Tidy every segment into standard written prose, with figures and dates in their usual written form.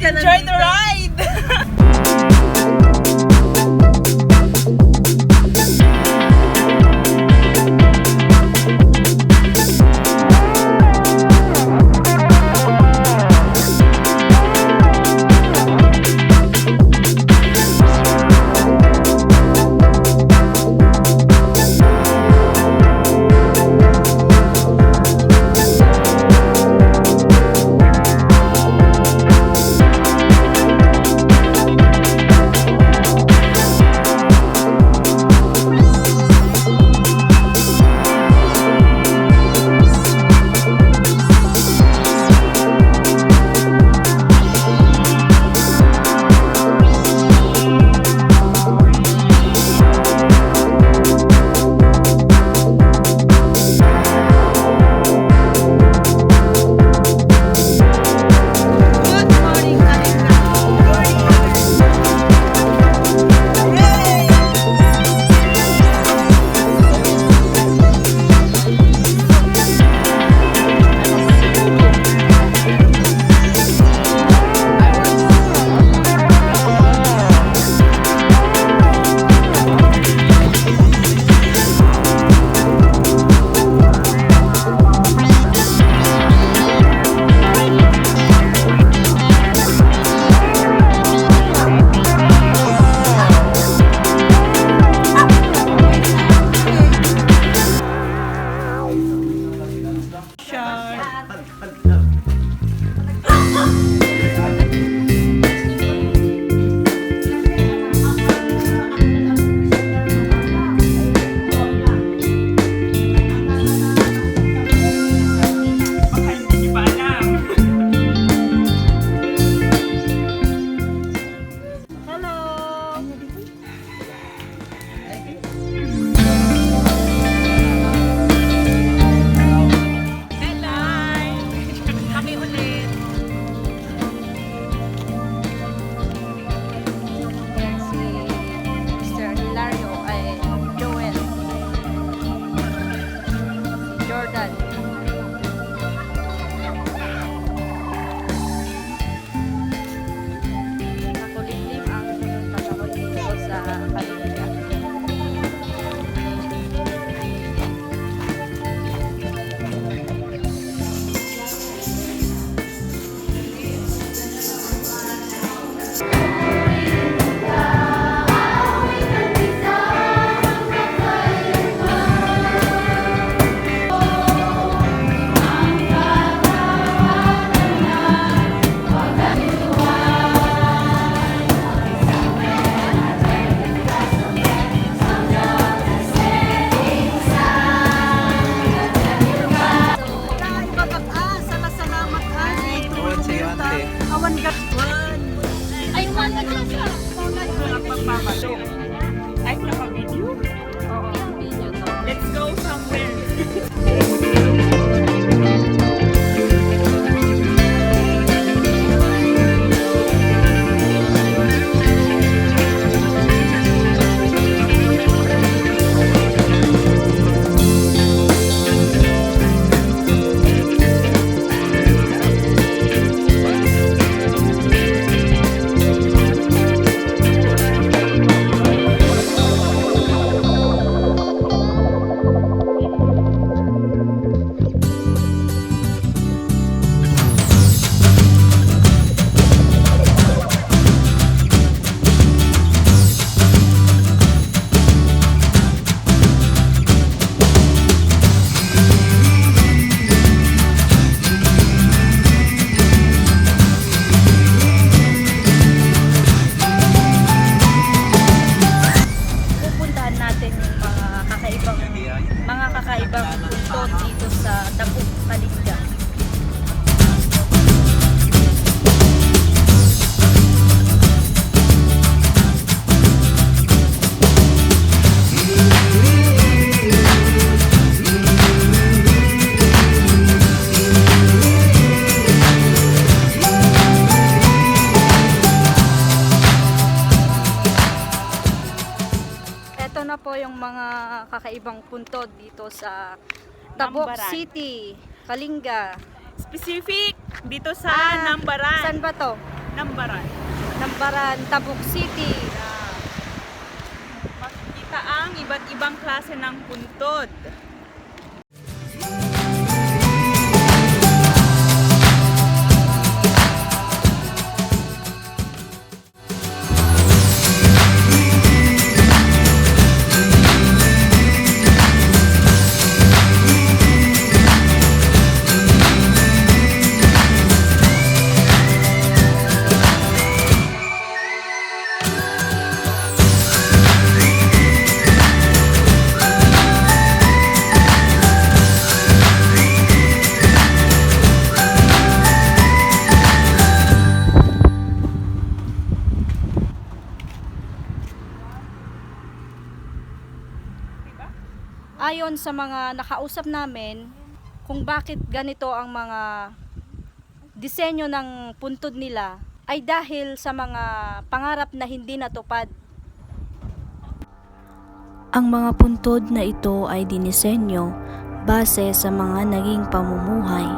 Let's enjoy the ride! Let's go somewhere. kakaibang puntod dito sa Tabuk, Kalinga. Ito na po yung mga kakaibang puntod dito sa Tabuk City, Kalinga. Specific dito sa Nambaran. Saan ba to? Nambaran. Nambaran, Tabuk City. Makikita ang iba't ibang klase ng puntod. Ayon sa mga nakausap namin, kung bakit ganito ang mga disenyo ng puntod nila, ay dahil sa mga pangarap na hindi natupad. Ang mga puntod na ito ay dinisenyo base sa mga naging pamumuhay,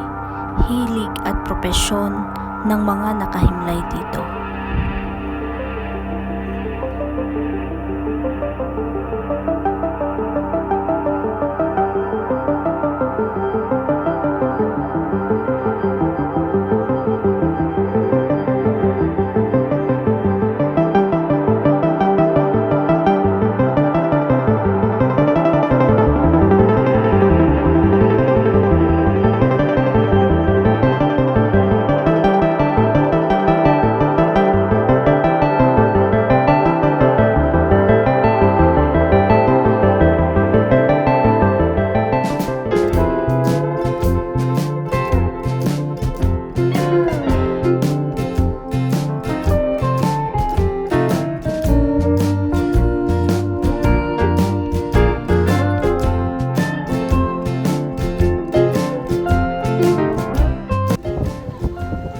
hilig at propesyon ng mga nakahimlay dito.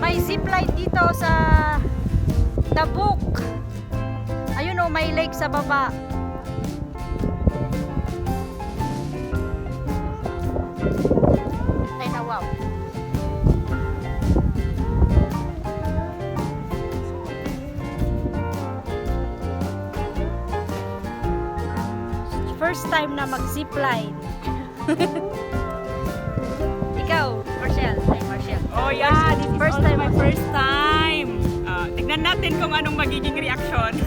May zipline dito sa Tabuk. Ayun o, may lake sa baba. Ay na, wow. First time na mag-zipline. Ikaw, Marcel. Ay, Marcel. Oh yeah, this is First also time. my first time. Tignan natin kung anong magiging reaction.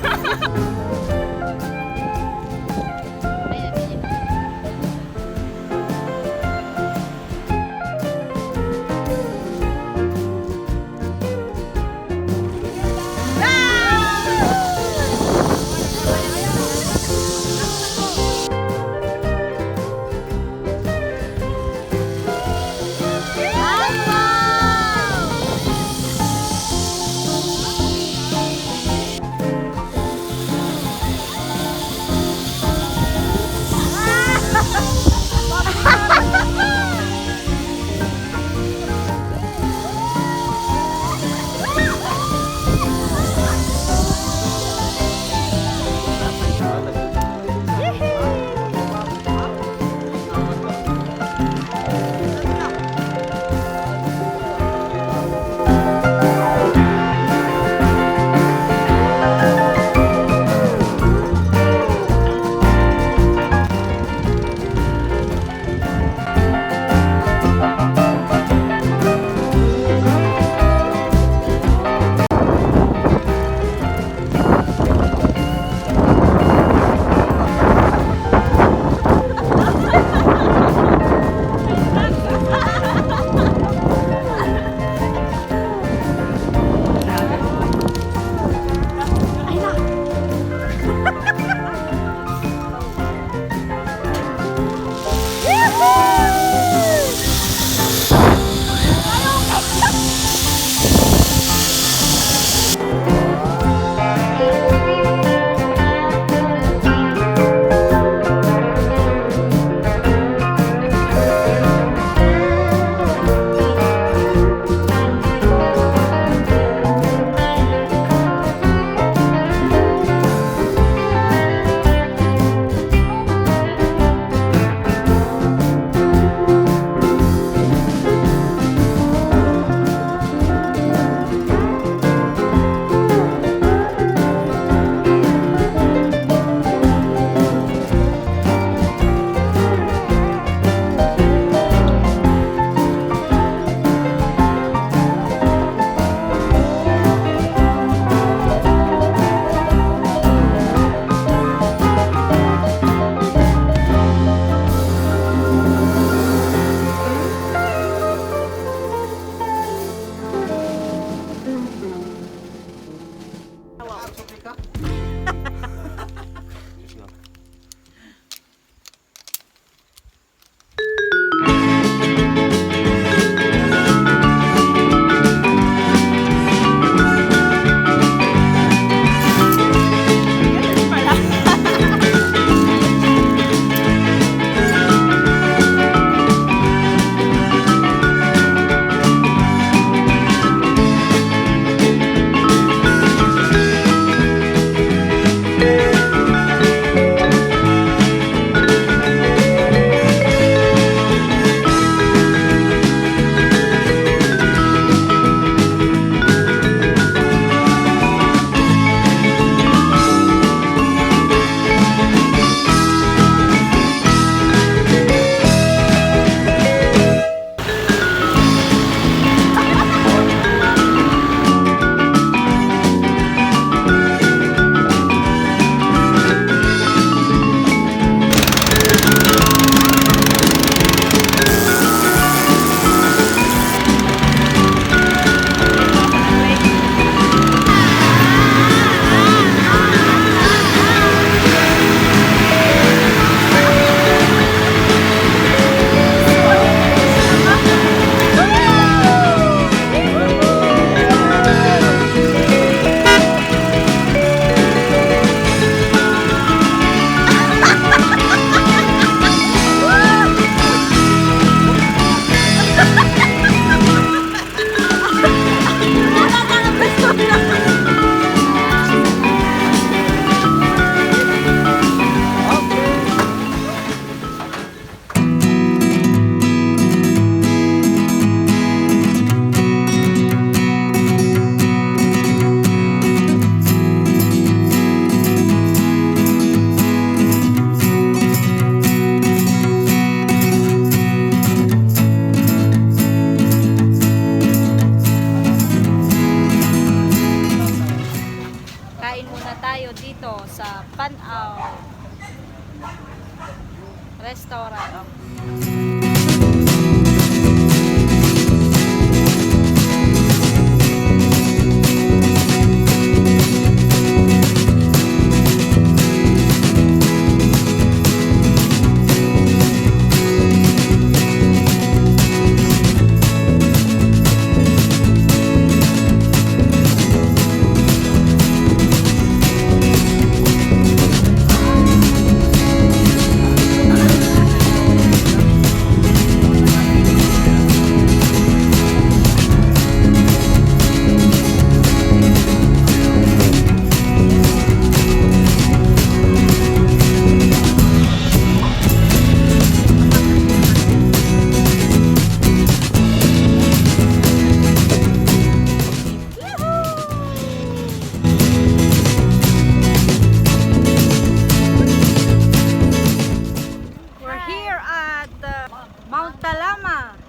Mount Talama.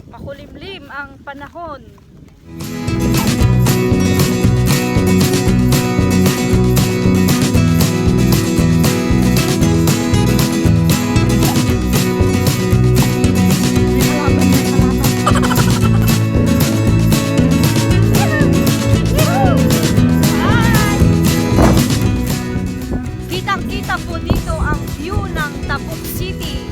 Makulimlim ang panahon. Kitang-kita po dito ang view ng Tabuk City.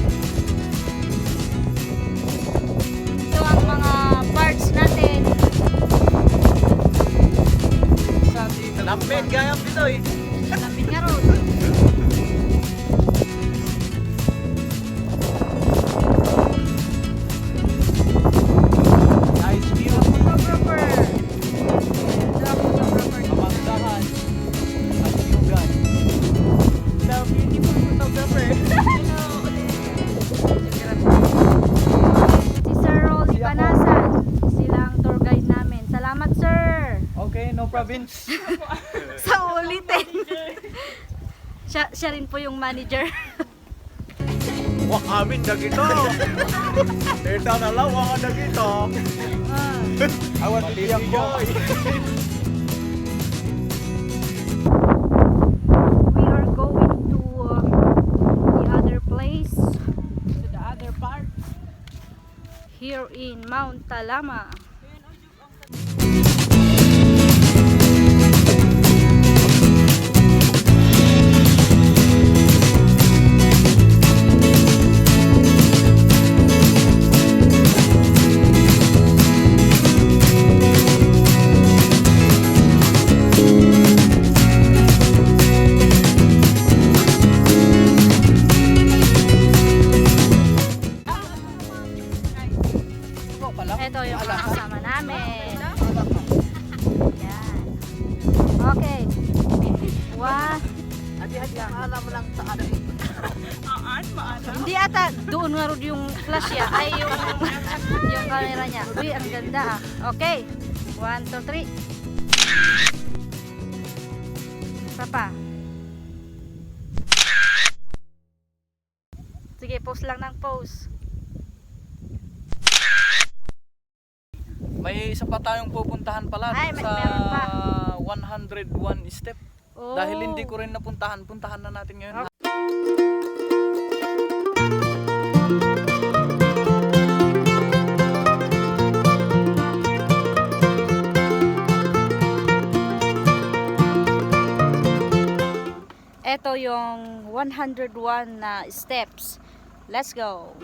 Ito ang mga parts natin. Lampet gayam dito eh. Lapit nga ron. Nice view. Photographer. Ito ang photographer. Kamandahan. At yugan. The beautiful photographer. Si Sir Rolly Panasan. Sila ang tour guide namin. Salamat, sir. Okay, no province. Sa ulitin. Siya rin po yung manager. Wah, amin na gito. Ito na lang, wala na gito. Awan titiyak ko. We are going to the other place. To the other part. Here in Mount Talama. Ito yung mga kasama namin. Yan. Okay. One. Hindi ata doon nga rin yung flash niya. Ay yung camera niya. Uy, ang ganda ah. Okay. 1, 2, 3. Papa. Sige, pause lang ng pause. May isa pa tayong pupuntahan pala Ay, dun meron pa. sa 101 step. Oh. Dahil hindi ko rin napuntahan, puntahan na natin ngayon. Ito yung 101 na steps. Let's go.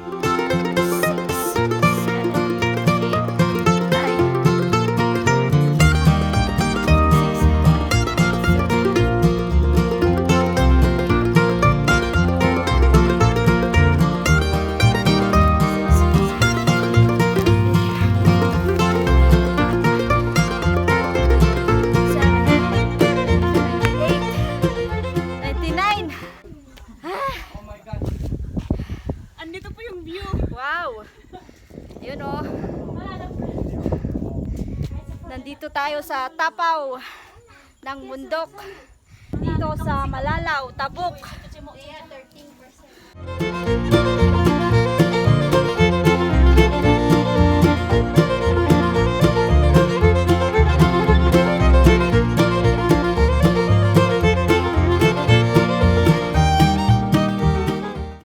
99. Oh my God. Andito po yung view. Wow. Yun oh. Nandito tayo sa tapaw ng bundok. Dito sa Malalaw, Tabuk.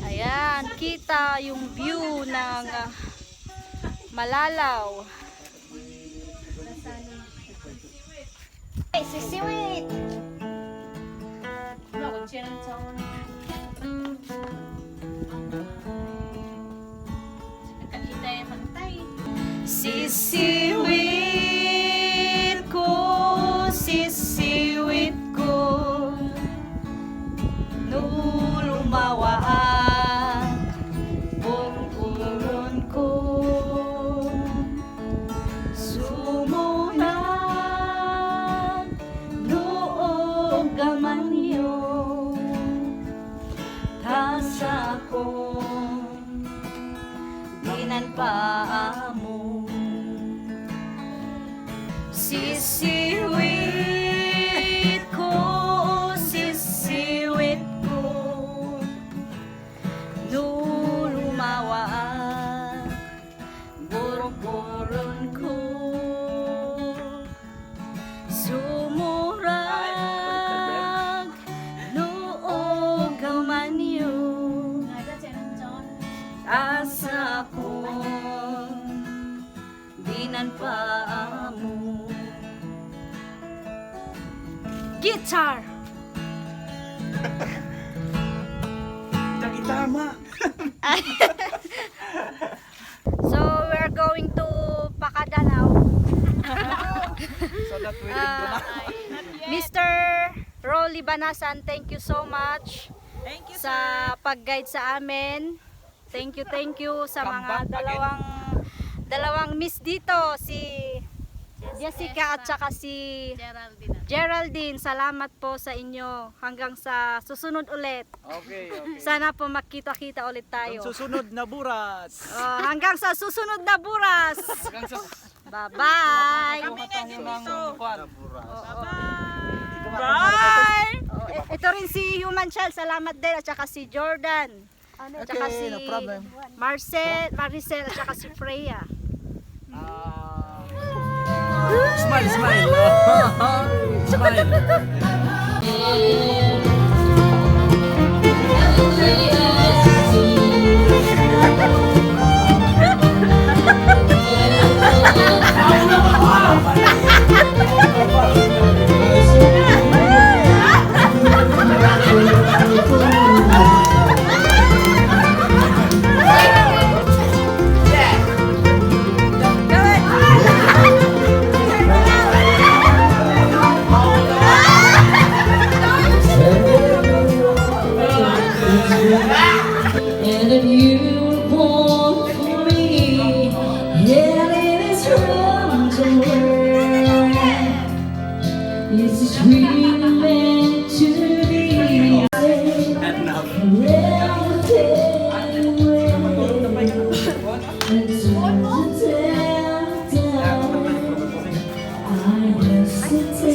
Ayan, kita yung view ng Malalaw. Hey, SISSIWIT! Sisiwit ko, sisiwit ko, nulumawaan pungkulon ko, sumunod noog gamanyo, tasa kong dinan paamo. Sisiwit ko, guitar. The guitar, ma. So we're going to Pakadanaw. So that we can do na. Mr. Rolly Banasan, thank you so much Thank you, sa pag-guide sa amin. Thank you sa Come mga back again. dalawang miss dito, si Jessica at saka si Geraldine. Salamat po sa inyo. Hanggang sa susunod ulit. Okay, okay. Sana po makita-kita ulit tayo. Ang susunod na buras. Hanggang sa susunod na buras. Hanggang sa Bye-bye. Kami na dito. buras. Bye! Ito rin si Human Child. Salamat din. At saka si Jordan. At saka si no problem. Maricel at saka si Freya. Smile, smile. Smile. And if you want for me, yeah, it is wrong to work. Is this really meant to be? Enough. Never take away. It's all to tell down. I just sit